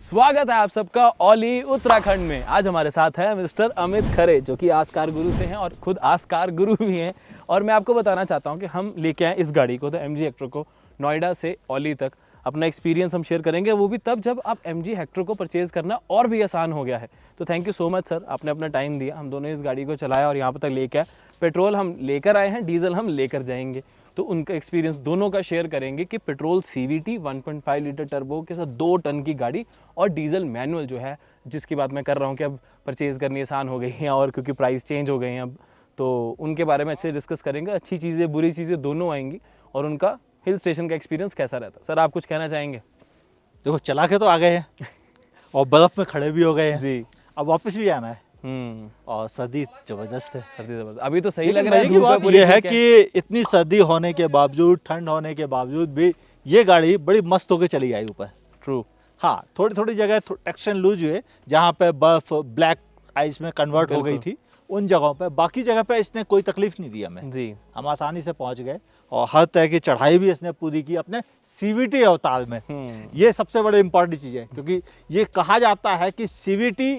स्वागत है आप सबका ओली उत्तराखंड में। आज हमारे साथ है मिस्टर अमित खरे, जो कि आस्कार गुरु से हैं और खुद आस्कार गुरु भी हैं। और मैं आपको बताना चाहता हूं कि हम लेके आए इस गाड़ी को, तो MG हेक्टर को, नोएडा से ओली तक। अपना एक्सपीरियंस हम शेयर करेंगे, वो भी तब जब आप MG हेक्टर को परचेज़ करना और भी आसान हो गया है। तो thank you so much sir, आपने अपना टाइम दिया, हम दोनों इस गाड़ी को चलाया और यहाँ पर तक लेके आए। पेट्रोल हम लेकर आए हैं, डीजल हम लेकर जाएंगे, तो उनका एक्सपीरियंस दोनों का शेयर करेंगे कि पेट्रोल CVT 1.5 लीटर टर्बो के साथ 2 टन की गाड़ी और डीजल मैनुअल जो है, जिसकी बात मैं कर रहा हूँ कि अब परचेज़ करनी आसान हो गई है और क्योंकि प्राइस चेंज हो गए हैं अब, तो उनके बारे में अच्छे से डिस्कस करेंगे। अच्छी चीज़ें बुरी चीज़ें दोनों आएंगी और उनका हिल स्टेशन का एक्सपीरियंस कैसा रहता है। सर आप कुछ कहना चाहेंगे? देखो, चला के तो आ गए हैं और बर्फ में खड़े भी हो गए हैं जी। अब वापस भी आना है और सर्दी जबरदस्त है। सर्दी जबरदस्त, अभी तो सही लेकिन लग रहा है। मजे की धूप बात पूरी यह है ठीक कि इतनी सर्दी होने के बावजूद, ठंड होने के बावजूद भी ये गाड़ी बड़ी मस्त होकर चली आई ऊपर। ट्रू। हाँ, थोड़ी थोड़ी जगह टेक्सचर लूज हुए, जहाँ पे बर्फ ब्लैक आइस में कन्वर्ट हो गई बिल्कुल। थी, उन जगहों पे, बाकी जगह पे इसने कोई तकलीफ नहीं दी हमें। जी। हम आसानी से पहुंच गए और हर तरह की चढ़ाई भी इसने पूरी की अपने CVT अवतार में। ये सबसे बड़ी इंपॉर्टेंट चीज़ है, क्योंकि ये कहा जाता है कि CVT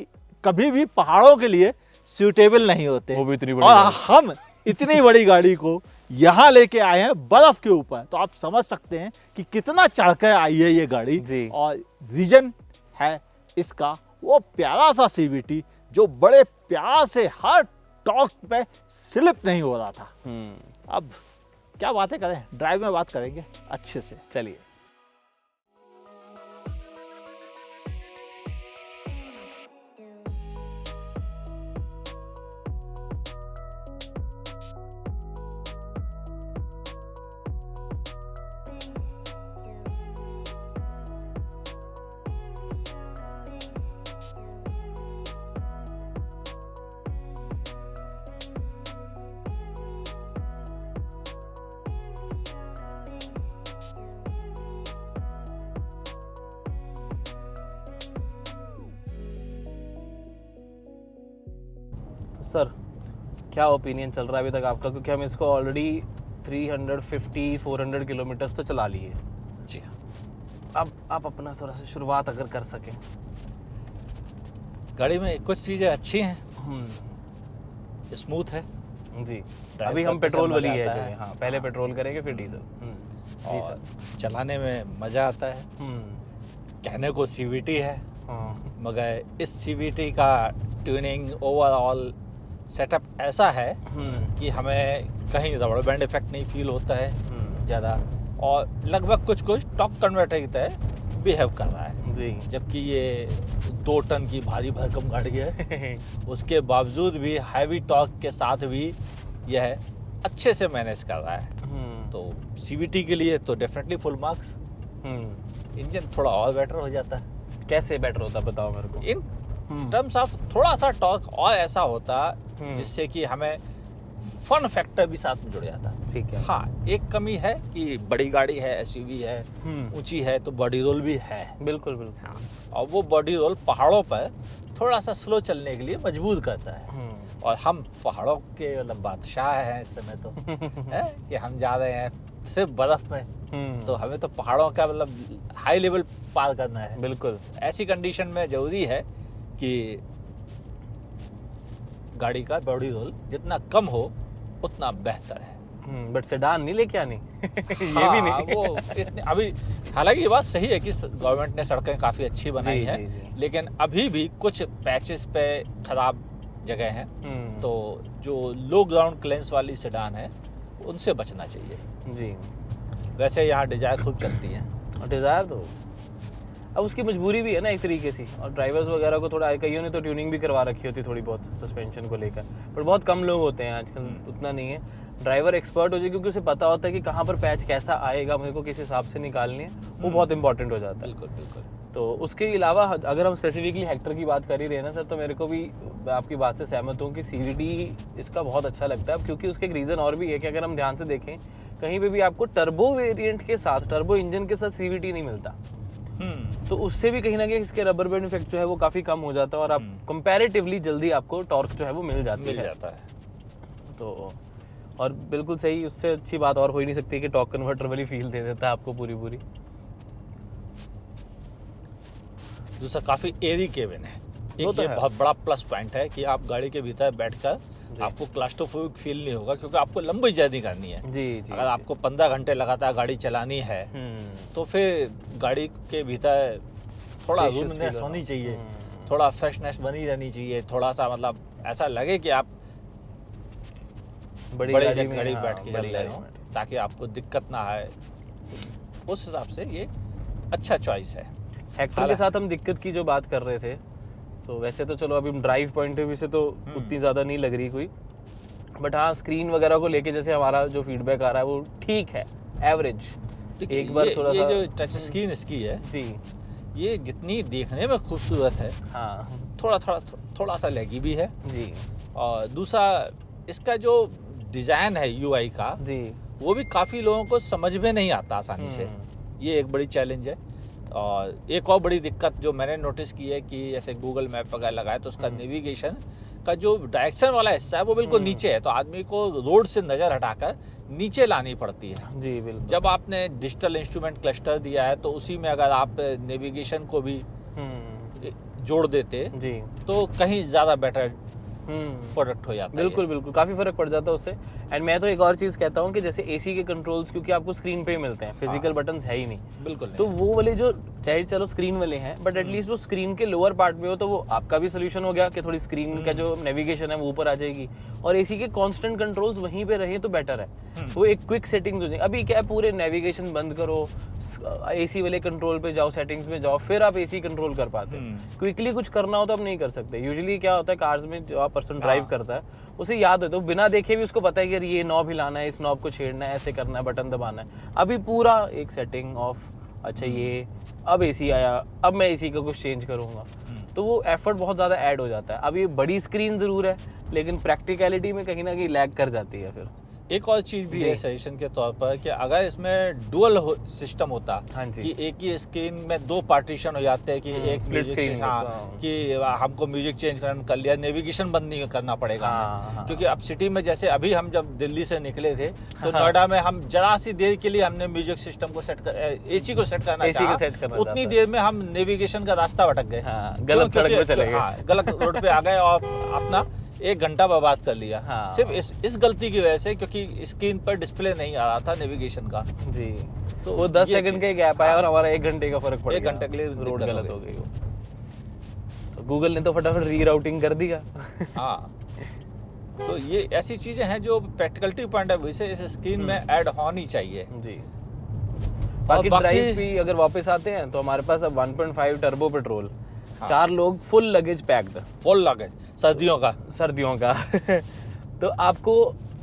कभी भी पहाड़ों के लिए सूटेबल नहीं होते, वो भी इतनी बड़ी और गाड़ी। हम इतनी बड़ी गाड़ी को यहाँ लेके आए हैं बर्फ के ऊपर, तो आप समझ सकते हैं कि कितना चढ़कर आई है ये गाड़ी। जी। और रीजन है इसका वो प्यारा सा CVT, जो बड़े प्यार से हर टॉर्क पे स्लिप नहीं हो रहा था। अब क्या बातें करें, ड्राइव में बात करेंगे अच्छे से। चलिए। सर क्या ओपिनियन चल रहा है अभी तक आपका, क्योंकि हम इसको ऑलरेडी 350-400 किलोमीटर्स तो चला लिए। जी हाँ, अब आप अपना थोड़ा सा शुरुआत अगर कर सकें। गाड़ी में कुछ चीज़ें अच्छी हैं, स्मूथ है जी। ड्राइव अभी हम करते पेट्रोल समय वाली मजा है आता जो है। है, हाँ पहले पेट्रोल करेंगे फिर डीजल। जी और सर। चलाने में मज़ा आता है। कहने को CVT है, हाँ। मगर इस CVT का ट्यूनिंग ओवरऑल सेटअप ऐसा है कि हमें कहीं रबड़ बैंड इफेक्ट नहीं फील होता है ज़्यादा, और लगभग कुछ टॉर्क कन्वर्टर की तरह बिहेव कर रहा है। जी। जबकि ये 2 टन की भारी भरकम गाड़ी है, उसके बावजूद भी हैवी टॉर्क के साथ भी यह अच्छे से मैनेज कर रहा है। तो CVT के लिए तो डेफिनेटली फुल मार्क्स। इंजन थोड़ा और बेटर हो जाता है। कैसे बेटर होता बताओ मेरे को। इन टर्म्स ऑफ थोड़ा सा टॉर्क और ऐसा होता जिससे कि हमें फन फैक्टर भी साथ में जुड़ जाता। ठीक है। हाँ, एक कमी है कि बड़ी गाड़ी है, SUV है, ऊंची है, तो बॉडी रोल भी है। बिल्कुल बिल्कुल। हाँ, और वो बॉडी रोल पहाड़ों पर थोड़ा सा स्लो चलने के लिए मजबूर करता है। और हम पहाड़ों के मतलब बादशाह हैं इस समय तो है कि हम जा रहे हैं सिर्फ बर्फ में, तो हमें तो पहाड़ों का मतलब हाई लेवल पार करना है। बिल्कुल। ऐसी कंडीशन में जरूरी है कि गाड़ी का बॉडी रोल जितना कम हो उतना बेहतर है। बट सेडान नहीं लेके आनी। ये हाँ, भी नहीं। वो इतने अभी, हालांकि ये बात सही है कि गवर्नमेंट ने सड़कें काफ़ी अच्छी बनाई हैं, लेकिन अभी भी कुछ पैचेस पे खराब जगह हैं, तो जो लो ग्राउंड क्लियरेंस वाली सेडान है उनसे बचना चाहिए। जी। वैसे यहाँ डिजायर खूब चलती है। डिज़ायर तो अब उसकी मजबूरी भी है ना एक तरीके से, और ड्राइवर्स वगैरह को थोड़ा, कईयों ने तो ट्यूनिंग भी करवा रखी होती थोड़ी बहुत सस्पेंशन को लेकर, पर बहुत कम लोग होते हैं आजकल, उतना नहीं है। ड्राइवर एक्सपर्ट हो जाए, क्योंकि उसे पता होता है कि कहाँ पर पैच कैसा आएगा, मेरे को किस हिसाब से निकालनी है, वो बहुत इंपॉर्टेंट हो जाता है। बिल्कुल बिल्कुल। तो उसके अलावा अगर हम स्पेसिफिकली हेक्टर की बात कर ही रहे हैं ना सर, तो मेरे को भी आपकी बात से सहमत हूँ कि CVT इसका बहुत अच्छा लगता है, क्योंकि उसके एक रीज़न और भी है कि अगर हम ध्यान से देखें, कहीं पे भी आपको टर्बो वेरिएंट के साथ, टर्बो इंजन के साथ CVT नहीं मिलता। तो उससे भी कहीं ना कहीं इसके रबर बैंड इफेक्ट जो है वो काफ़ी कम हो जाता है, और आप कंपैरेटिवली जल्दी आपको टॉर्क जो है वो मिल जाता है। तो और बिल्कुल सही, उससे अच्छी बात और हो ही नहीं सकती कि टॉर्क कन्वर्टर वाली फील दे देता है आपको पूरी पूरी। दूसरा काफ़ी एयरी केबिन है। वो एक तो ये है। बहुत बड़ा प्लस पॉइंट है कि आप गाड़ी के भीतर बैठकर जी। आपको क्लास्ट्रोफोबिक फील नहीं होगा, क्योंकि आपको लंबी जर्नी करनी है। जी जी अगर जी। आपको 15 घंटे लगातार गाड़ी चलानी है तो फिर गाड़ी के भीतर थोड़ा Spacious रूमनेस feel होनी होना। चाहिए, थोड़ा फ्रेशनेस बनी रहनी चाहिए, थोड़ा सा मतलब ऐसा लगे कि आप बड़ी बड़े गाड़ी में, गाड़ी हाँ, बैठ के बड़ी चल रहे गाड़ी हो, में। ताकि आपको दिक्कत ना आए। उस हिसाब से ये अच्छा चॉइस है। हेक्टर के हालां- साथ हम दिक्कत की जो बात कर रहे थे, तो वैसे तो चलो अभी ड्राइव पॉइंट ऑफ व्यू से तो उतनी ज़्यादा नहीं लग रही कोई, बट हाँ स्क्रीन वगैरह को लेके जैसे हमारा जो फीडबैक आ रहा है वो ठीक है, एवरेज। देखिए, एक बार थोड़ा ये सा जो टच स्क्रीन इसकी है, जी, ये जितनी देखने में खूबसूरत है, हाँ थोड़ा सा लैगी भी है। जी और दूसरा, इसका जो डिज़ाइन है यूआई का, जी। वो भी काफ़ी लोगों को समझ में नहीं आता आसानी से। ये एक बड़ी चैलेंज है। और एक और बड़ी दिक्कत जो मैंने नोटिस की है कि जैसे गूगल मैप वगैरह लगाए तो उसका नेविगेशन का जो डायरेक्शन वाला हिस्सा है वो बिल्कुल नीचे है, तो आदमी को रोड से नज़र हटाकर नीचे लानी पड़ती है। जी बिल्कुल। जब आपने डिजिटल इंस्ट्रूमेंट क्लस्टर दिया है तो उसी में अगर आप नेविगेशन को भी जोड़ देते जी तो कहीं ज़्यादा बेटर प्रोडक्ट हो जाता है। बिल्कुल बिल्कुल, काफ़ी फ़र्क पड़ जाता है उससे। एंड मैं तो एक और चीज़ कहता हूँ कि जैसे एसी के कंट्रोल्स क्योंकि आपको स्क्रीन पे ही मिलते हैं, फिजिकल बटन्स है ही नहीं, बिल्कुल तो नहीं। वो वाले जो चाहे चलो स्क्रीन वाले हैं, बट एटलीस्ट वो स्क्रीन के लोअर पार्ट में हो तो वो आपका भी सोल्यूशन हो गया कि थोड़ी स्क्रीन का जो नेविगेशन है वो ऊपर आ जाएगी, और एसी के कांस्टेंट कंट्रोल्स वहीं पे रहे तो बेटर है। वो एक क्विक सेटिंग्स हो जाएगी। अभी क्या है, पूरे नेविगेशन बंद करो, एसी वाले कंट्रोल पे जाओ, सेटिंग्स में जाओ, फिर आप एसी कंट्रोल कर पाते हैं। क्विकली कुछ करना हो तो आप नहीं कर सकते। यूजुअली क्या होता है, कार्स में जो पर्सन ड्राइव करता है उसे याद होता है, बिना देखे भी उसको पता है कि यार ये नॉब हिलाना है, इस नॉब को छेड़ना है, ऐसे करना है, बटन दबाना है। अभी पूरा एक सेटिंग ऑफ, अच्छा ये अब एसी आया, अब मैं एसी का कुछ चेंज करूंगा, तो वो एफर्ट बहुत ज़्यादा ऐड हो जाता है। अब ये बड़ी स्क्रीन ज़रूर है, लेकिन प्रैक्टिकलिटी में कहीं ना कहीं लैग कर जाती है फिर। एक और चीज़ भी है सजेशन के तौर पर कि अगर इसमें डुअल सिस्टम होता, हाँ जी। कि एक ही स्क्रीन में दो पार्टीशन हो जाते हैं कि एक split म्यूजिक screen हाँ, में, कि हमको म्यूजिक चेंज कर लिया, नेविगेशन बंद नहीं करना पड़ेगा हमें। हाँ। क्योंकि अब सिटी में जैसे अभी हम जब दिल्ली से निकले थे तो नोएडा में हम जरा सी देर के लिए हमने म्यूजिक सिस्टम को सेट कर, एसी को सेट करना AC को चाहा, सेट करना उतनी चाहता। देर में हम नेविगेशन का रास्ता भटक गए। हाँ, गलत क्यों? सड़क पे चले क्योंकि- गए। हाँ, गलत रोड पे आ गए और अपना 1 घंटा बर्बाद कर लिया। हाँ। सिर्फ इस गलती की वजह से, क्योंकि स्क्रीन पर डिस्प्ले नहीं आ रहा था नेविगेशन का। जी, तो तो वो 10 ये सेकंड चीज़- का ही गैप आया हाँ। और हमारा 1 घंटे का फर्क पड़ 1 गया। घंटे के लिए रोड दिक्कत हो गलत गई। हो गई वो। तो गूगल ने तो फटाफट रीराउटिंग कर दिया। हाँ, तो ये ऐसी चीजें हैं जो प्रैक्टिकलिटी पॉइंट ऑफ व्यू से इस स्क्रीन में ऐड होनी चाहिए। जी। बाकी ड्राइव पे अगर वापस आते हैं तो हमारे पास अब 1.5 टर्बो पेट्रोल, हाँ। 4 लोग, full luggage packed, full luggage सर्दियों का। सर्दियों का। तो आपको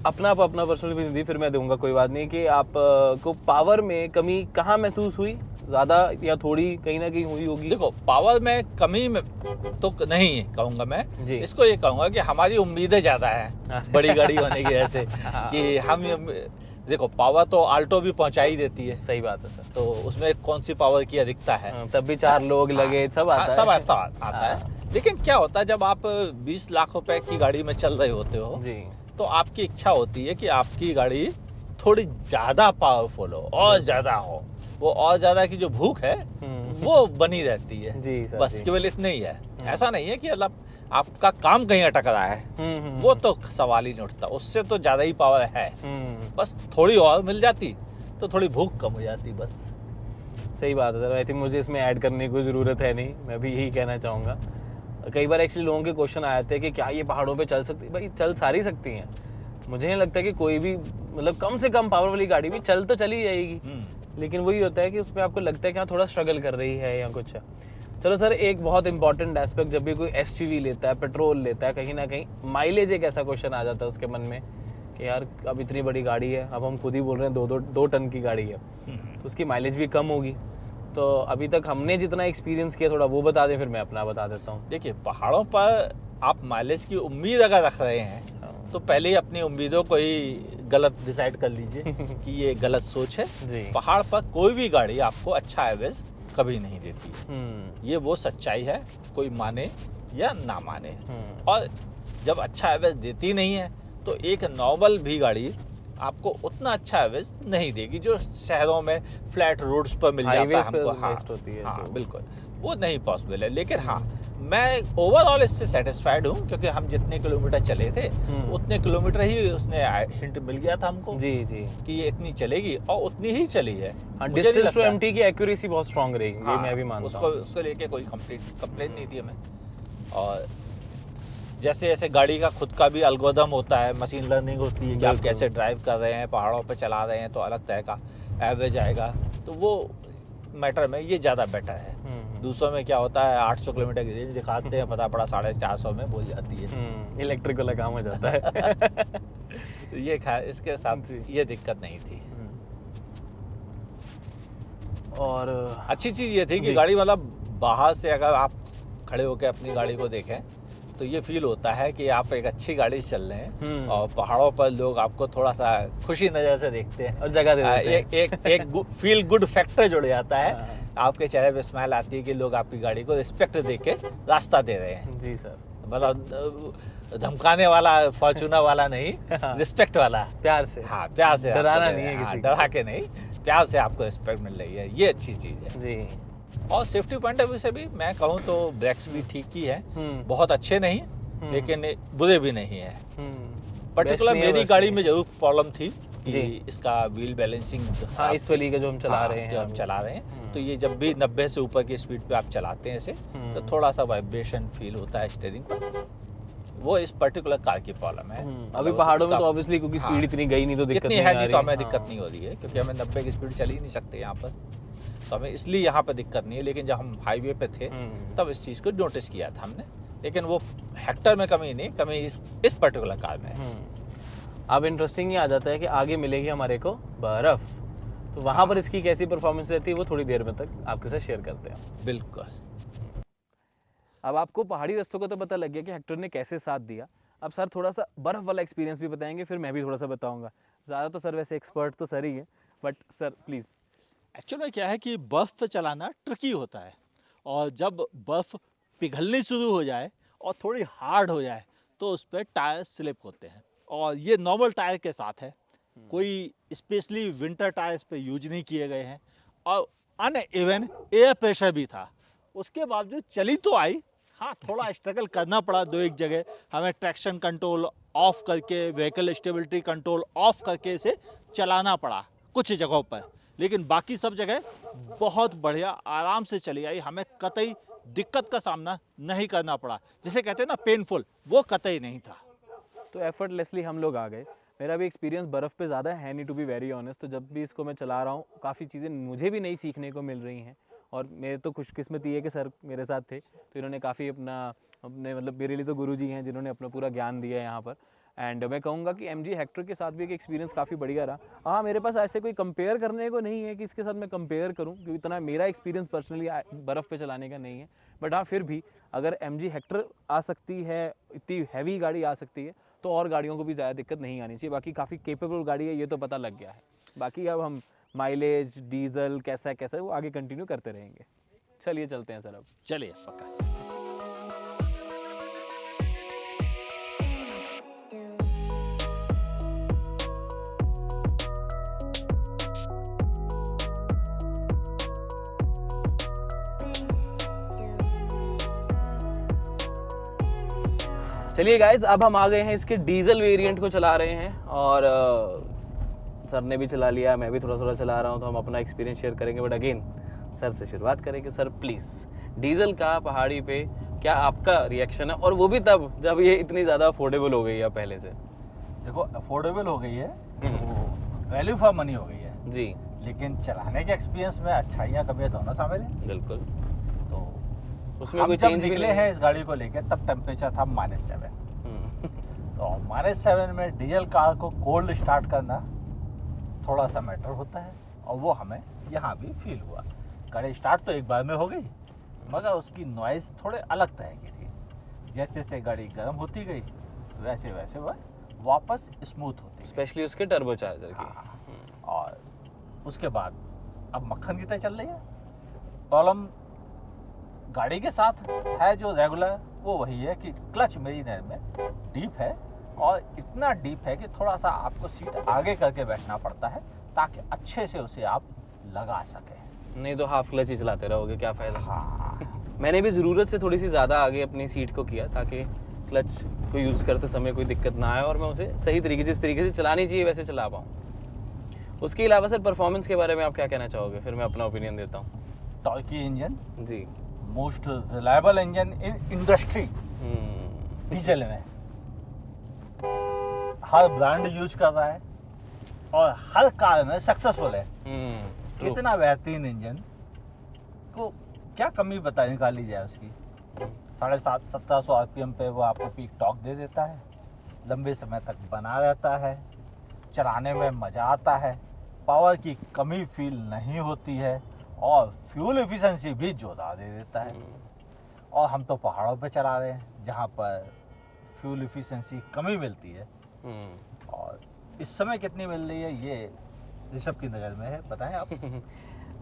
अपना पर्सनल ओपिनियन दी, फिर मैं दूंगा, कोई बात नहीं, कि आप को पावर में कमी कहाँ महसूस हुई, ज़्यादा या थोड़ी कहीं ना कहीं हुई होगी? देखो, पावर में कमी में तो नहीं कहूँगा मैं, जी। इसको ये कहूँगा कि हमारी उम्मीदें ज़्यादा हैं बड़ी गाड़ी होने की वजह से, कि हम देखो पावर तो आल्टो भी पहुँचा ही देती है, सही बात है सर। तो उसमें कौन सी पावर की अधिकता है? तब भी 4 लोग लगे, सब आता है। सब आता है। लेकिन क्या होता है, जब आप 20 लाख रुपए की गाड़ी में चल रहे होते हो जी तो आपकी इच्छा होती है कि आपकी गाड़ी थोड़ी ज़्यादा पावरफुल हो और ज़्यादा हो। वो और ज़्यादा की जो भूख है वो बनी रहती है। जी सर, बस जी। केवल इतना ही है। ऐसा नहीं है कि मतलब आपका काम कहीं अटक रहा है, वो तो सवाल ही नहीं उठता, उससे तो ज़्यादा ही पावर है। बस थोड़ी और मिल जाती तो थोड़ी भूख कम हो जाती बस। सही बात है सर। आई थिंक मुझे इसमें ऐड करने की कोई ज़रूरत है नहीं, मैं भी यही कहना चाहूँगा। कई बार एक्चुअली लोगों के क्वेश्चन आए थे कि क्या ये पहाड़ों पे चल सकती है? भाई चल सारी सकती हैं। मुझे नहीं लगता कि कोई भी, मतलब कम से कम पावर वाली गाड़ी भी चल तो चली जाएगी, लेकिन वही होता है कि उसमें आपको लगता है कि हाँ थोड़ा स्ट्रगल कर रही है या कुछ है। चलो सर, एक बहुत इंपॉर्टेंट एस्पेक्ट, जब भी कोई एसयूवी लेता है, पेट्रोल लेता है, कहीं ना कहीं माइलेज एक ऐसा क्वेश्चन आ जाता है उसके मन में कि यार अब इतनी बड़ी गाड़ी है, अब हम खुद ही बोल रहे हैं 2 टन की गाड़ी है, तो उसकी माइलेज भी कम होगी। तो अभी तक हमने जितना एक्सपीरियंस किया, थोड़ा वो बता दें, फिर मैं अपना बता देता हूँ। देखिए, पहाड़ों पर आप माइलेज की उम्मीद अगर रख रहे हैं तो पहले ही अपनी उम्मीदों को ही गलत डिसाइड कर लीजिए कि ये गलत सोच है। जी। पहाड़ पर कोई भी गाड़ी आपको अच्छा एवरेज कभी नहीं देती है। ये वो सच्चाई है, कोई माने या ना माने। और जब अच्छा एवरेज देती नहीं है तो एक नॉर्मल भी गाड़ी आपको उतना अच्छा एवरेज नहीं देगी, जो शहरों में फ्लैट रोड्स पर मिल जाता है हमको। हाँ, होती है हाँ तो। बिल्कुल। वो नहीं पॉसिबल है। लेकिन हाँ, मैं ओवरऑल इससे सेटिस्फाइड हूँ, क्योंकि हम जितने किलोमीटर चले थे उतने किलोमीटर ही उसने हिंट मिल गया था हमको जी जी कि ये इतनी चलेगी, और उतनी ही चली है। हाँ, मुझे नहीं डिस्टेंस टू लगता। एमटी की एक्यूरेसी बहुत स्ट्रांग रहेगी, ये मैं भी मानता हूँ। उसको लेके कोई कंप्लेंट नहीं थी हमें। और जैसे जैसे गाड़ी का खुद का भी एल्गोरिथम होता है, मशीन लर्निंग होती है कि आप बिल्कुल। कैसे ड्राइव कर रहे हैं, पहाड़ों पे चला रहे हैं तो अलग तरह का एवरेज आएगा, तो वो मैटर में ये ज़्यादा बेटर है। दूसरों में क्या होता है, 800 किलोमीटर की रेंज दिखाते हैं, पता पड़ा 450 में बोल जाती है। इलेक्ट्रिक वाला काम हो जाता है। तो ये इसके साथ ये दिक्कत नहीं थी। और अच्छी चीज़ ये थी कि जी। गाड़ी मतलब बाहर से अगर आप खड़े होकर अपनी गाड़ी को देखें तो ये फील होता है कि आप एक अच्छी गाड़ी से चल रहे हैं, और पहाड़ों पर लोग आपको थोड़ा सा खुशी नज़र से देखते हैं और जगह दे देते हैं। एक फील गुड फैक्टर जुड़ जाता है। आपके चेहरे पे स्माइल आती है कि लोग आपकी गाड़ी को रिस्पेक्ट दे के रास्ता दे रहे हैं। जी सर। मतलब धमकाने वाला, फॉर्च्यूनर वाला नहीं, रिस्पेक्ट वाला, प्यार से। हाँ, प्यार से। डराना नहीं है किसी को। डरा के नहीं, प्यार से आपको रिस्पेक्ट मिल रही है, ये अच्छी चीज़ है जी। और सेफ्टी पॉइंट ऑफ व्यू से भी मैं कहूँ तो ब्रेक्स भी ठीक ही है, बहुत अच्छे नहीं लेकिन बुरे भी नहीं है। पर्टिकुलर मेरी गाड़ी में जरूर प्रॉब्लम थी कि इसका व्हील बैलेंसिंग, हाँ, इस वाली का जो हम चला रहे हैं, जो हम चला रहे हैं, तो ये जब भी 90 से ऊपर की स्पीड पे आप चलाते हैं इसे, तो थोड़ा सा वाइब्रेशन फील होता है स्टीयरिंग पर। वो इस पर्टिकुलर कार की प्रॉब्लम है। अभी पहाड़ों में तो ऑब्वियसली क्योंकि स्पीड इतनी गई नहीं तो दिक्कत इतनी नहीं है आ नहीं रही। तो हमें दिक्कत नहीं हो रही है, क्योंकि हमें 90 की स्पीड चल ही नहीं सकते यहाँ पर, तो हमें इसलिए यहाँ पर दिक्कत नहीं है। लेकिन जब हम हाईवे पे थे तब इस चीज़ को नोटिस किया था हमने, लेकिन वो हेक्टर में कमी नहीं, कमी इस पर्टिकुलर कार में है। अब इंटरेस्टिंग ये आ जाता है कि आगे मिलेगी हमारे को बर्फ़, तो वहाँ पर इसकी कैसी परफॉर्मेंस रहती है वो थोड़ी देर में तक आपके साथ शेयर करते हैं। बिल्कुल। अब आपको पहाड़ी रास्तों का तो पता लग गया कि हेक्टर ने कैसे साथ दिया। अब सर थोड़ा सा बर्फ़ वाला एक्सपीरियंस भी बताएंगे, फिर मैं भी थोड़ा सा बताऊंगा। ज़्यादा तो सर वैसे एक्सपर्ट तो सर ही है, बट सर प्लीज़। एक्चुअल में क्या है कि बर्फ़ पे चलाना ट्रिकी होता है, और जब बर्फ़ पिघलनी शुरू हो जाए और थोड़ी हार्ड हो जाए तो उस पर टायर स्लिप होते हैं, और ये नॉर्मल टायर के साथ है, कोई स्पेशली विंटर टायर इस पे यूज नहीं किए गए हैं, और अनइवन एयर प्रेशर भी था। उसके बावजूद चली तो आई, हाँ थोड़ा स्ट्रगल करना पड़ा, दो एक जगह हमें ट्रैक्शन कंट्रोल ऑफ करके, व्हीकल स्टेबिलिटी कंट्रोल ऑफ करके इसे चलाना पड़ा कुछ जगहों पर, लेकिन बाकी सब जगह बहुत बढ़िया आराम से चली आई, हमें कतई दिक्कत का सामना नहीं करना पड़ा। जिसे कहते हैं ना पेनफुल, वो कतई नहीं था। तो एफर्टलेसली हम लोग आ गए। मेरा भी एक्सपीरियंस बर्फ़ पे ज़्यादा है नहीं, टू बी वेरी ऑनेस्ट। तो जब भी इसको मैं चला रहा हूँ काफ़ी चीज़ें मुझे भी नई सीखने को मिल रही हैं, और मेरे तो खुशकिस्मती है कि सर मेरे साथ थे, तो इन्होंने काफ़ी अपने मतलब मेरे लिए तो गुरुजी हैं जिन्होंने अपना पूरा ज्ञान दिया है यहाँ पर। एंड मैं कहूँगा कि MG हेक्टर के साथ भी एक एक्सपीरियंस काफ़ी बढ़िया रहा। हाँ, मेरे पास ऐसे कोई कंपेयर करने को नहीं है कि इसके साथ मैं कंपेयर करूँ, क्योंकि इतना मेरा एक्सपीरियंस पर्सनली बर्फ़ पे चलाने का नहीं है। बट हाँ, फिर भी अगर MG हेक्टर आ सकती है, इतनी हैवी गाड़ी आ सकती है, तो और गाड़ियों को भी ज़्यादा दिक्कत नहीं आनी चाहिए। बाकी काफ़ी केपेबल गाड़ी है, ये तो पता लग गया है। बाकी अब हम माइलेज, डीजल कैसा है वो आगे कंटिन्यू करते रहेंगे। चलिए चलते हैं सर अब। चलिए पक्का। चलिए गाइज, अब हम आ गए हैं इसके डीजल वेरिएंट को चला रहे हैं, और सर ने भी चला लिया, मैं भी थोड़ा थोड़ा चला रहा हूँ, तो हम अपना एक्सपीरियंस शेयर करेंगे। बट अगेन सर से शुरुआत करेंगे। सर प्लीज़, डीजल का पहाड़ी पे क्या आपका रिएक्शन है, और वो भी तब जब ये इतनी ज़्यादा अफोर्डेबल हो गई है पहले से? देखो, अफोर्डेबल हो गई है, वैल्यू फॉर मनी हो गई है जी, लेकिन चलाने के एक्सपीरियंस में अच्छाइयाँ कमियाँ दोनों शामिल है। बिल्कुल। तो उसमें हम कोई जब चेंज भी निकले नहीं हैं इस गाड़ी को लेके तब टेम्परेचर था -7। तो -7 में डीजल कार को कोल्ड स्टार्ट करना थोड़ा सा मैटर होता है, और वो हमें यहाँ भी फील हुआ। गाड़ी स्टार्ट तो एक बार में हो गई, मगर उसकी नॉइज़ थोड़े अलग तरह की थी। जैसे जैसे गाड़ी गर्म होती गई वैसे वैसे वह वापस स्मूथ होती गई। स्पेशली उसके टर्बोचार्जर की। हाँ। और उसके बाद अब मक्खन की तरह चल रही है। प्रॉब्लम गाड़ी के साथ है जो रेगुलर, वो वही है कि क्लच मेरी नज़र में डीप है, और इतना डीप है कि थोड़ा सा आपको सीट आगे करके बैठना पड़ता है ताकि अच्छे से उसे आप लगा सकें। नहीं तो हाफ क्लच ही चलाते रहोगे, क्या फ़ायदा। हाँ, मैंने भी ज़रूरत से थोड़ी सी ज़्यादा आगे अपनी सीट को किया ताकि क्लच को यूज़ करते समय कोई दिक्कत ना आए और मैं उसे सही तरीके से, जिस तरीके से चलानी चाहिए वैसे चला पाऊँ। उसके अलावा सर परफॉर्मेंस के बारे में आप क्या कहना चाहोगे, फिर मैं अपना ओपिनियन देता हूँ। टॉर्की इंजन, जी। Most reliable engine in industry diesel में। हर ब्रांड यूज कर रहा है और हर कार में सक्सेसफुल है। true। इतना बेहतरीन इंजन को क्या कमी निकाली जाए उसकी। 1750 आरपीएम पे वो आपको पीक टॉर्क दे देता है, लंबे समय तक बना रहता है, चलाने में मज़ा आता है, पावर की कमी फील नहीं होती है और फ्यूल एफिशिएंसी भी जोरदार दे देता है। और हम तो पहाड़ों पे चला रहे हैं जहाँ पर फ्यूल एफिशिएंसी कमी मिलती है। और इस समय कितनी मिल रही है ये ऋषभ की नज़र में है, बताएं आप।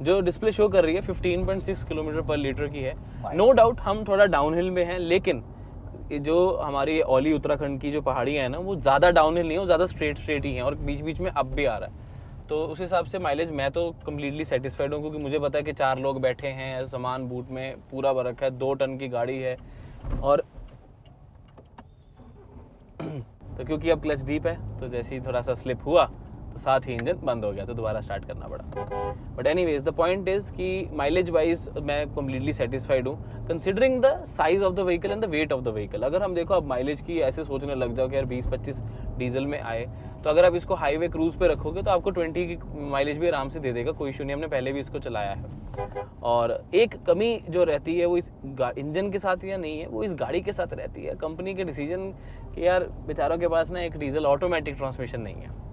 जो डिस्प्ले शो कर रही है 15.6 किलोमीटर पर लीटर की है। नो डाउट हम थोड़ा डाउनहिल में हैं, लेकिन ये जो हमारी ओली उत्तराखंड की जो पहाड़ियाँ हैं ना, वो ज़्यादा डाउनहिल नहीं है, वो ज़्यादा स्ट्रेट ही हैं और बीच बीच में अप भी आ रहा है। तो उस हिसाब से माइलेज मैं तो कम्प्लीटली सेटिस्फाइड हूँ, क्योंकि मुझे पता है कि 4 लोग बैठे हैं, सामान बूट में पूरा भर रखा है, 2 टन की गाड़ी है। और तो क्योंकि अब क्लच डीप है तो जैसे ही थोड़ा सा स्लिप हुआ तो साथ ही इंजन बंद हो गया, तो दोबारा स्टार्ट करना पड़ा। But anyways the point is कि माइलेज वाइज मैं कम्प्लीटली सेटिस्फाइड हूँ, considering the size of the vehicle and the weight of the vehicle. अगर हम देखो अब माइलेज की ऐसे सोचने लग जाओ कि यार 20-25 डीजल में आए, तो अगर आप इसको हाईवे क्रूज पे रखोगे तो आपको 20 की माइलेज भी आराम से दे देगा, कोई इशू नहीं। हमने पहले भी इसको चलाया है। और एक कमी जो रहती है वो इस इंजन के साथ या नहीं है, वो इस गाड़ी के साथ रहती है, कंपनी के डिसीजन कि यार बेचारों के पास ना एक डीजल ऑटोमेटिक ट्रांसमिशन नहीं है।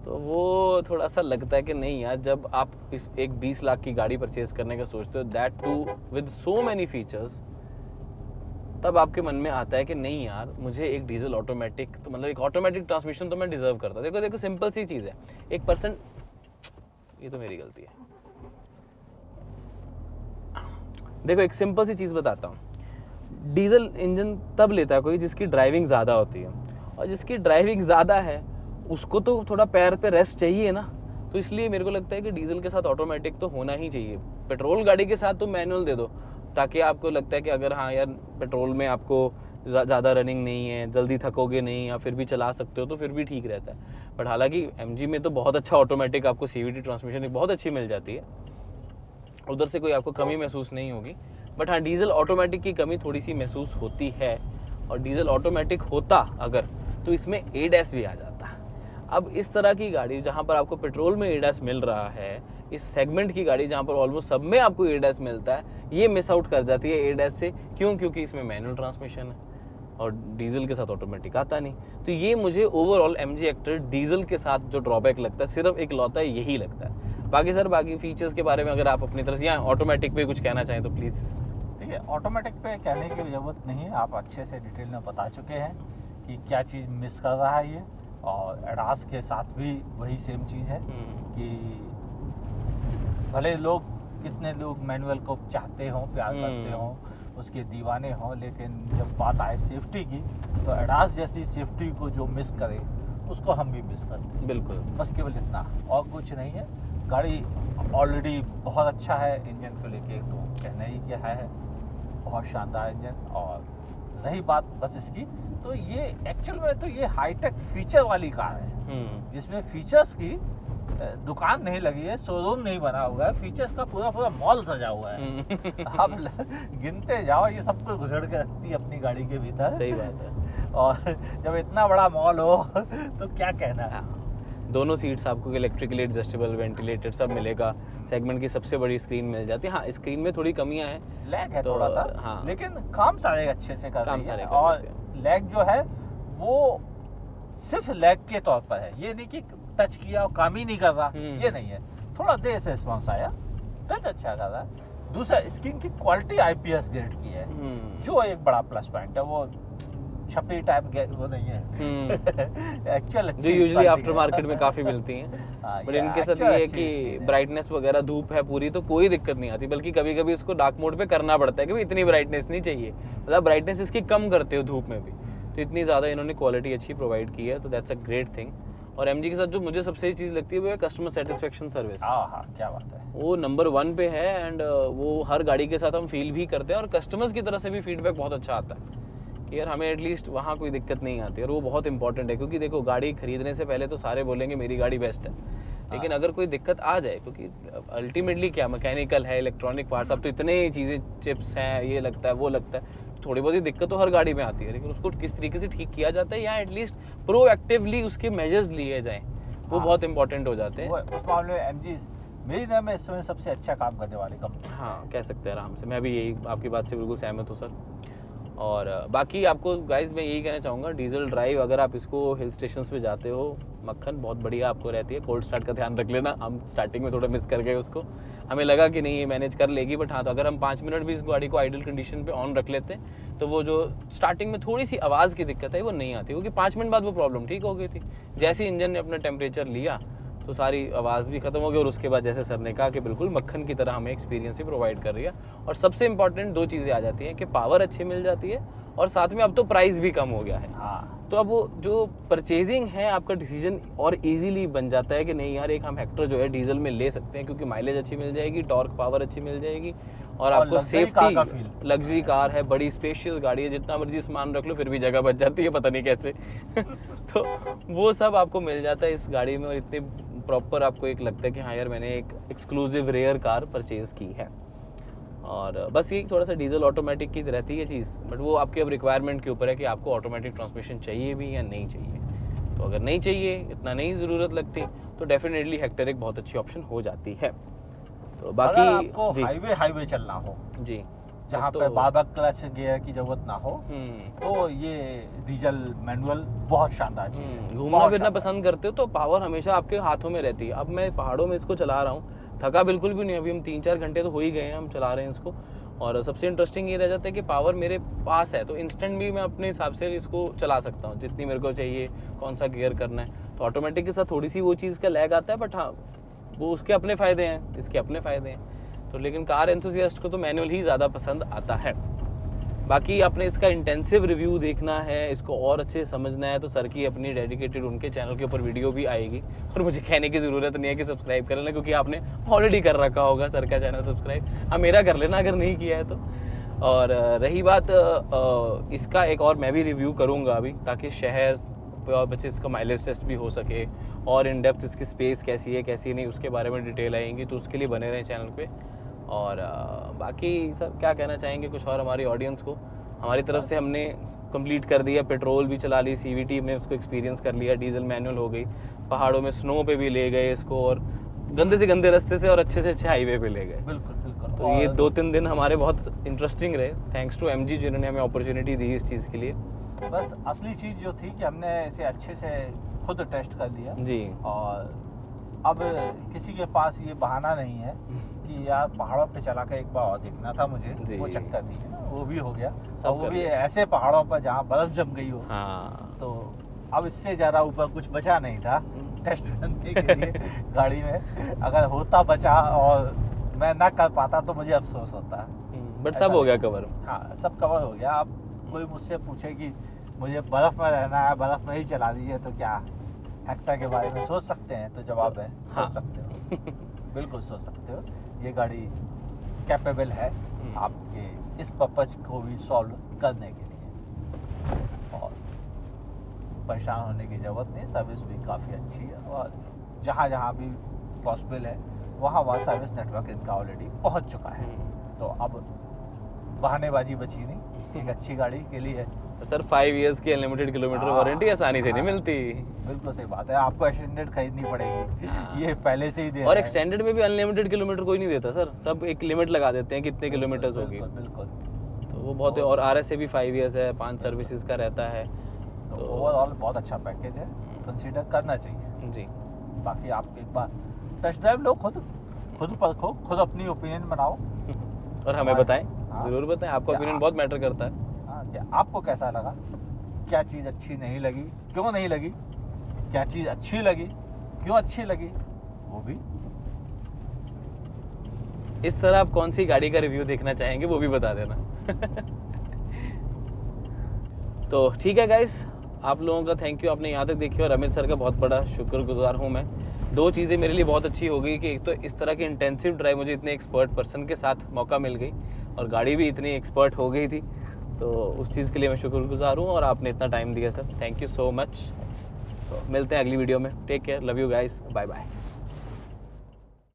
तो वो थोड़ा सा लगता है कि नहीं यार, जब आप इस एक 20 लाख की गाड़ी परचेज करने का सोचते हो, that too with so many features, तब आपके मन में आता है कि नहीं यार, मुझे एक डीजल ऑटोमेटिक, तो मतलब एक ऑटोमेटिक ट्रांसमिशन तो मैं डिजर्व करता। देखो सिंपल सी चीज़ है, 1%, ये तो मेरी गलती है। देखो एक सिंपल सी चीज़ बताता हूँ, डीजल इंजन तब लेता है कोई जिसकी ड्राइविंग ज़्यादा होती है, और जिसकी ड्राइविंग ज़्यादा है उसको तो थोड़ा पैर पे रेस्ट चाहिए ना। तो इसलिए मेरे को लगता है कि डीजल के साथ ऑटोमेटिक तो होना ही चाहिए। पेट्रोल गाड़ी के साथ तो मैनुअल दे दो, ताकि आपको लगता है कि अगर हाँ यार पेट्रोल में आपको ज़्यादा रनिंग नहीं है, जल्दी थकोगे नहीं, या फिर भी चला सकते हो, तो फिर भी ठीक रहता है। बट हालांकि एमजी में तो बहुत अच्छा ऑटोमेटिक आपको सीवीटी ट्रांसमिशन बहुत अच्छी मिल जाती है, उधर से कोई आपको कमी महसूस नहीं होगी। बट हाँ, डीजल ऑटोमेटिक की कमी थोड़ी सी महसूस होती है, और डीजल ऑटोमेटिक होता अगर तो इसमें एडैस भी आ जाता। अब इस तरह की गाड़ी जहाँ पर आपको पेट्रोल में एडैस मिल रहा है, इस सेगमेंट की गाड़ी जहाँ पर ऑलमोस्ट सब में आपको एडैस मिलता है, ये मिस आउट कर जाती है एडैस से। क्यों? क्योंकि इसमें मैनुअल ट्रांसमिशन है और डीजल के साथ ऑटोमेटिक आता नहीं। तो ये मुझे ओवरऑल एमजी हेक्टर डीजल के साथ जो ड्रॉबैक लगता है, सिर्फ एक लौता यही लगता है। बाकी सर बाकी फीचर्स के बारे में अगर आप अपनी तरफ से या ऑटोमेटिक पे कुछ कहना चाहें तो प्लीज़। देखिए, ऑटोमेटिक पे कहने की ज़रूरत नहीं है, आप अच्छे से डिटेल में बता चुके हैं कि क्या चीज़ मिस कर रहा है ये। और एडास के साथ भी वही सेम चीज़ है कि भले लोग कितने लोग मैनुअल को चाहते हों, प्यार करते हों, उसके दीवाने हों, लेकिन जब बात आए सेफ्टी की तो एडास जैसी सेफ्टी को जो मिस करे उसको हम भी मिस करते हैं। बिल्कुल, बस केवल इतना, और कुछ नहीं है। गाड़ी ऑलरेडी बहुत अच्छा है, इंजन को लेके तो कहना ही क्या है, बहुत शानदार इंजन। और रही बात बस इसकी, तो ये एक्चुअल में तो ये हाईटेक फीचर वाली कार है, जिसमें फीचर्स की दुकान नहीं लगी है, शोरूम नहीं बना हुआ है, फीचर्स का पूरा मॉल सजा हुआ है। आप गिनते जाओ, ये सब कुछ घुसड़ के रखती है अपनी गाड़ी के भीतर। सही बात है। और जब इतना बड़ा मॉल हो तो क्या कहना है। दोनों सीट्स आपको इलेक्ट्रिकली एडजस्टेबल, वेंटिलेटेड सब मिलेगा, सेगमेंट की सबसे बड़ी स्क्रीन मिल जाती है। हाँ, स्क्रीन में थोड़ी कमियां हैं, लैग है तो थोड़ा सा, हाँ, लेकिन काम सारे अच्छे से कर रही है। कर और लेते हैं। लैग जो है वो सिर्फ लैग के तौर पर है, ये नहीं कि टच किया और काम ही नहीं कर रहा, ये नहीं है। थोड़ा देर से रिस्पॉन्स आया, टच अच्छा कर रहा है। दूसरा, स्क्रीन की क्वालिटी आईपीएस ग्रेड की है, जो एक बड़ा प्लस पॉइंट है। वो छपरी टाइप वो नहीं है। एक्चुअल जो यूजुअली आफ्टर मार्केट में काफ़ी मिलती हैं। बट इनके साथ ये है कि ब्राइटनेस वगैरह, धूप है पूरी तो कोई दिक्कत नहीं आती, बल्कि कभी कभी इसको डार्क मोड पे करना पड़ता है कि इतनी ब्राइटनेस नहीं चाहिए, मतलब ब्राइटनेस इसकी कम करते हो धूप में भी। तो इतनी ज़्यादा इन्होंने क्वालिटी अच्छी प्रोवाइड की है, तो दैट्स अ ग्रेट थिंग। और MG के साथ जो मुझे सबसे चीज़ लगती है वो है कस्टमर सेटिस्फेक्शन सर्विस। हाँ हाँ, क्या बात है। वो नंबर 1 पे है एंड वो हर गाड़ी के साथ हम फील भी करते हैं और कस्टमर्स की तरफ से भी फीडबैक बहुत अच्छा आता है कि यार हमें एटलीस्ट वहाँ कोई दिक्कत नहीं आती, और वो बहुत इंपॉर्टेंट है क्योंकि देखो गाड़ी खरीदने से पहले तो सारे बोलेंगे मेरी गाड़ी बेस्ट है, लेकिन अगर कोई दिक्कत आ जाए, क्योंकि अल्टीमेटली क्या मैकेनिकल है, इलेक्ट्रॉनिक पार्ट्स, अब तो इतने चीज़ें, चिप्स हैं, ये लगता है वो लगता है, थोड़ी बहुत ही दिक्कत तो हर गाड़ी में आती है, लेकिन उसको किस तरीके से ठीक किया जाता है या एटलीस्ट प्रोएक्टिवली उसके मेजर्स लिए जाएं, वो बहुत इंपॉर्टेंट हो जाते हैं। उस मामले में MG मेरी नज़र में इस समय सबसे अच्छा काम करने वाली कंपनी। हाँ, कह सकते हैं आराम से, मैं भी यही आपकी बात से बिल्कुल सहमत हूँ सर। और बाकी आपको गाइस मैं यही कहना चाहूँगा, डीजल ड्राइव अगर आप इसको हिल स्टेशंस पे जाते हो, मक्खन बहुत बढ़िया आपको रहती है। कोल्ड स्टार्ट का ध्यान रख लेना, हम स्टार्टिंग में थोड़ा मिस कर गए उसको, हमें लगा कि नहीं ये मैनेज कर लेगी, बट हाँ, तो अगर हम 5 मिनट भी इस गाड़ी को आइडल कंडीशन पे ऑन रख लेते हैं तो वो जो स्टार्टिंग में थोड़ी सी आवाज़ की दिक्कत है वो नहीं आती, क्योंकि 5 मिनट बाद वो प्रॉब्लम ठीक हो गई थी। जैसे इंजन ने अपना टेम्परेचर लिया तो सारी आवाज़ भी ख़त्म हो गई, और उसके बाद जैसे सर ने कहा कि बिल्कुल मक्खन की तरह हमें एक्सपीरियंस ही प्रोवाइड कर रही है। और सबसे इंपॉर्टेंट 2 चीज़ें आ जाती हैं कि पावर अच्छी मिल जाती है और साथ में अब तो प्राइस भी कम हो गया है। हाँ, तो अब वो जो परचेजिंग है आपका डिसीजन और इजीली बन जाता है कि नहीं यार एक हम हेक्टर जो है डीजल में ले सकते हैं, क्योंकि माइलेज अच्छी मिल जाएगी, टॉर्क पावर अच्छी मिल जाएगी, और आपको सेफ्टी, लग्जरी कार है, बड़ी स्पेशियस गाड़ी है, जितना मर्जी सामान रख लो फिर भी जगह बच जाती है, पता नहीं कैसे तो वो सब आपको मिल जाता है इस गाड़ी में, और इतने प्रॉपर आपको एक लगता है कि हाँ यार मैंने एक एक्सक्लूसिव रेयर कार परचेज की है। और बस ये थोड़ा सा डीजल ऑटोमेटिक की रहती है चीज़, बट वो आपके अब रिक्वायरमेंट के ऊपर है कि आपको ऑटोमेटिक ट्रांसमिशन चाहिए भी या नहीं चाहिए। तो अगर नहीं चाहिए, इतना नहीं ज़रूरत लगती, तो डेफिनेटली हेक्टर एक बहुत अच्छी ऑप्शन हो जाती है। तो बाकी अगर आपको हाईवे चलना हो जी, जहाँ तो पे बार-बार क्लच गियर की जरूरत ना हो, तो ये डीजल मैनुअल बहुत शानदार चीज़ है। घूमना फिरना पसंद करते हो तो पावर हमेशा आपके हाथों में रहती है। अब मैं पहाड़ों में इसको चला रहा हूँ, थका बिल्कुल भी नहीं, अभी हम 3-4 घंटे तो हो ही गए हैं हम चला रहे हैं इसको। और सबसे इंटरेस्टिंग ये रह जाता है कि पावर मेरे पास है, तो इंस्टेंट भी मैं अपने हिसाब से इसको चला सकता हूँ जितनी मेरे को चाहिए, कौन सा गियर करना है। तो ऑटोमेटिक के साथ थोड़ी सी वो चीज़ का लैग आता है, बट हाँ वो उसके अपने फ़ायदे हैं, इसके अपने फ़ायदे हैं। तो लेकिन कार एंथुसियास्ट को तो मैनुअल ही ज़्यादा पसंद आता है। बाकी आपने इसका इंटेंसिव रिव्यू देखना है, इसको और अच्छे से समझना है, तो सर की अपनी डेडिकेटेड उनके चैनल के ऊपर वीडियो भी आएगी, और मुझे कहने की ज़रूरत नहीं है कि सब्सक्राइब कर लेना, क्योंकि आपने ऑलरेडी कर रखा होगा सर का चैनल सब्सक्राइब। हाँ, मेरा कर लेना अगर नहीं किया है तो। और रही बात इसका, एक और मैं भी रिव्यू करूँगा अभी, ताकि शहर और बच्चे इसका माइलेज टेस्ट भी हो सके, और इन डेप्थ इसकी स्पेस कैसी है कैसी नहीं उसके बारे में डिटेल आएंगी, तो उसके लिए बने रहें चैनल पे। और बाकी सर क्या कहना चाहेंगे कुछ और हमारी ऑडियंस को? हमारी तरफ से हमने कंप्लीट कर दिया, पेट्रोल भी चला ली, CVT में उसको एक्सपीरियंस कर लिया, डीजल मैनुअल हो गई, पहाड़ों में स्नो पे भी ले गए इसको, और गंदे से गंदे रास्ते से और अच्छे से अच्छे हाईवे पे ले गए। बिल्कुल बिल्कुल। तो ये 2-3 दिन हमारे बहुत इंटरेस्टिंग रहे, थैंक्स टू MG जिन्होंने हमें अपॉर्चुनिटी दी इस चीज़ के लिए। बस असली चीज़ जो थी कि हमने इसे अच्छे से खुद टेस्ट कर लिया जी, और अब किसी के पास ये बहाना नहीं है कि यार पहाड़ों पे चला के एक बार और देखना था मुझे, वो चक्कर नहीं है, वो भी हो गया। और वो भी ऐसे पहाड़ों पर जहाँ बर्फ जम गई हो। हाँ, तो अब इससे ज़्यादा ऊपर कुछ बचा नहीं था टेस्ट करने के लिए गाड़ी में। अगर होता बचा और मैं ना कर पाता तो मुझे अफसोस होता। बट सब हो गया कवर। हाँ, सब कवर हो गया। अब कोई मुझसे पूछे कि मुझे बर्फ़ में रहना है, बर्फ़ में ही चला दीजिए, तो क्या हेक्टर के बारे में सोच सकते हैं? तो जवाब है हाँ। सोच सकते हो बिल्कुल सोच सकते हो। ये गाड़ी कैपेबल है आपके इस पर्पज को भी सॉल्व करने के लिए, और परेशान होने की ज़रूरत नहीं। सर्विस भी काफ़ी अच्छी है, और जहाँ जहाँ भी पॉसिबल है वहाँ सर्विस नेटवर्क इनका ऑलरेडी पहुँच चुका है। तो अब बहानेबाजी बची नहीं, एक अच्छी गाड़ी के लिए। सर 5 इयर्स की अनलिमिटेड किलोमीटर वारंटी आसानी से नहीं मिलती। बिल्कुल सही बात है, आपको एक्सटेंडेड खरीदनी पड़ेगी, ये पहले से ही दे और एक्सटेंडेड में भी अनलिमिटेड किलोमीटर कोई नहीं देता सर, सब एक लिमिट लगा देते हैं कितने किलोमीटर्स होगी। बिल्कुल। तो वो बहुत है, और RSA भी 5 इयर्स है, 5 सर्विसेज का रहता है। तो ओवरऑल बहुत अच्छा पैकेज है, कंसीडर करना चाहिए जी। बाकी आप एक बार टेस्ट ड्राइव लो, खुद परखो, खुद अपनी ओपिनियन बनाओ, और हमें बताएं, हाँ। जरूर बताएं, आपका ओपिनियन बहुत मैटर करता है। हाँ, क्या आपको कैसा लगा, क्या चीज़ अच्छी नहीं लगी, क्यों नहीं लगी, क्या चीज़ अच्छी लगी, क्यों अच्छी लगी, वो भी। इस तरह आप कौन सी गाड़ी का रिव्यू देखना चाहेंगे वो भी बता देना। तो ठीक है गाइस, आप लोगों का थैंक यू, आपने यहाँ तक देखी, और अमित सर का बहुत बड़ा शुक्रगुजार हूँ मैं। 2 चीज़ें मेरे लिए बहुत अच्छी हो गई कि एक तो इस तरह की इंटेंसिव ड्राइव मुझे इतने एक्सपर्ट पर्सन के साथ मौका मिल गई, और गाड़ी भी इतनी एक्सपर्ट हो गई थी, तो उस चीज़ के लिए मैं शुक्रगुजार हूँ। और आपने इतना टाइम दिया sir, thank you so much. तो मिलते हैं अगली वीडियो में, take care, love you guys, bye bye.